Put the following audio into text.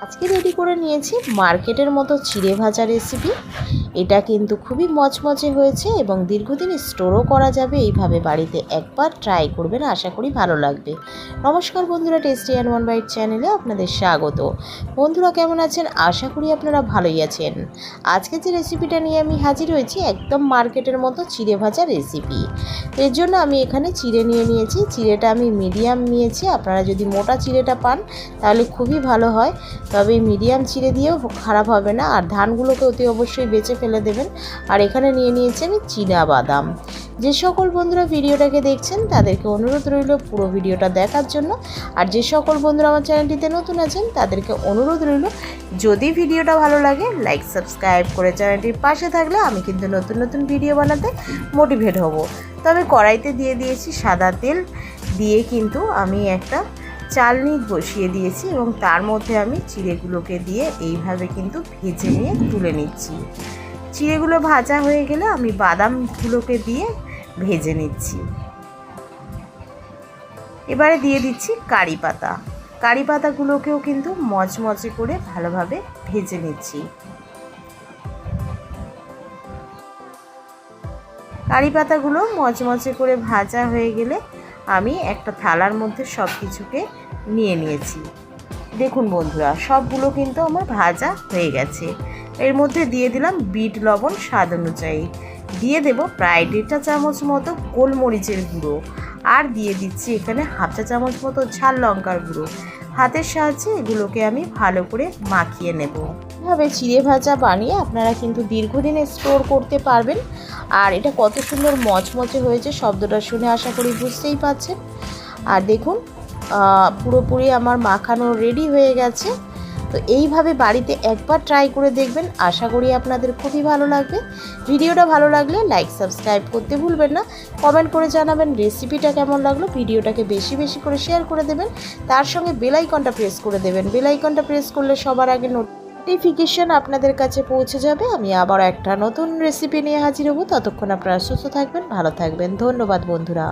আজকে রেডি করে নিয়েছি মার্কেটের মতো চিড়ে ভাজা রেসিপি। এটা কিন্তু খুবই মচমচে হয়েছে এবং দীর্ঘদিন স্টোরও করা যাবে। এইভাবে বাড়িতে একবার ট্রাই করবেন, আশা করি ভালো লাগবে। নমস্কার বন্ধুরা, টেস্টি অ্যান্ড ওয়ান বাইট চ্যানেলে আপনাদের স্বাগত। বন্ধুরা কেমন আছেন? আশা করি আপনারা ভালোই আছেন। আজকে যে রেসিপিটা নিয়ে আমি হাজির হয়েছি একদম মার্কেটের মতো চিড়ে ভাজা রেসিপি। এর জন্য আমি এখানে চিড়ে নিয়ে নিয়েছি। চিড়েটা আমি মিডিয়াম নিয়েছি। আপনারা যদি মোটা চিড়েটা পান তাহলে খুবই ভালো হয়, তবে মিডিয়াম চিড়ে দিয়েও খারাপ হবে না। আর ধানগুলোকে অতি অবশ্যই বেছে ফেলে দেবেন। আর এখানে নিয়ে নিয়েছি আমি চীনা বাদাম। যে সকল বন্ধুরা ভিডিওটাকে দেখছেন তাদেরকে অনুরোধ রইল পুরো ভিডিওটা দেখার জন্য। আর যে সকল বন্ধুরা আমার চ্যানেলটিতে নতুন আছেন তাদেরকে অনুরোধ রইল, যদি ভিডিওটা ভালো লাগে লাইক সাবস্ক্রাইব করে চ্যানেলটির পাশে থাকলে আমি কিন্তু নতুন নতুন ভিডিও বানাতে মোটিভেট হব। তবে কড়াইতে দিয়ে দিয়েছি সাদা তেল, দিয়ে কিন্তু আমি একটা চালনি বসিয়ে দিয়েছি এবং তার মধ্যে আমি চিড়েগুলোকে দিয়ে এইভাবে কিন্তু ভেজে নিয়ে তুলে নিচ্ছি। চিড়েগুলো ভাজা হয়ে গেলে আমি বাদামগুলোকে দিয়ে ভেজে নিচ্ছি। এবারে দিয়ে দিচ্ছি কারি পাতা। কারি পাতাগুলোকেও কিন্তু মচমচে করে ভালোভাবে ভেজে নিচ্ছি। কারি পাতাগুলো মচমচে করে ভাজা হয়ে গেলে আমি একটা থালার মধ্যে সব কিছুকে নিয়ে নিয়েছি। দেখুন বন্ধুরা, সবগুলো কিন্তু আমার ভাজা হয়ে গেছে। এর মধ্যে দিয়ে দিলাম বিট লবণ স্বাদ অনুযায়ী, দিয়ে দেব প্রায় 1.5 চামচ মতো গোলমরিচের গুঁড়ো, আর দিয়ে দিচ্ছি এখানে 1/2 চা চামচ মতো ঝাল লঙ্কার গুঁড়ো। হাতের সাহায্যে এগুলোকে আমি ভালো করে মাখিয়ে নেব। এভাবে চিড়ে ভাজা বানিয়ে আপনারা কিন্তু দীর্ঘদিন স্টোর করতে পারবেন। আর এটা কত সুন্দর মচমচে হয়েছে, শব্দটা শুনে আশা করি বুঝতেই পারছেন। আর দেখুন পুরোপুরি আমার মাখানো রেডি হয়ে গেছে। তো এইভাবে বাড়িতে একবার ট্রাই করে দেখবেন, আশা করি আপনাদের খুবই ভালো লাগবে। ভিডিওটা ভালো লাগলে লাইক সাবস্ক্রাইব করতে ভুলবেন না। কমেন্ট করে জানাবেন রেসিপিটা কেমন লাগলো। ভিডিওটাকে বেশি বেশি করে শেয়ার করে দেবেন, তার সঙ্গে বেল আইকনটা প্রেস করে দেবেন। বেল আইকনটা প্রেস করলে সবার আগে নোটিফিকেশন আপনাদের কাছে পৌঁছে যাবে। আমি আবার একটা নতুন রেসিপি নিয়ে হাজির হব। ততক্ষণ আপনারা সুস্থ থাকবেন, ভালো থাকবেন। ধন্যবাদ বন্ধুরা।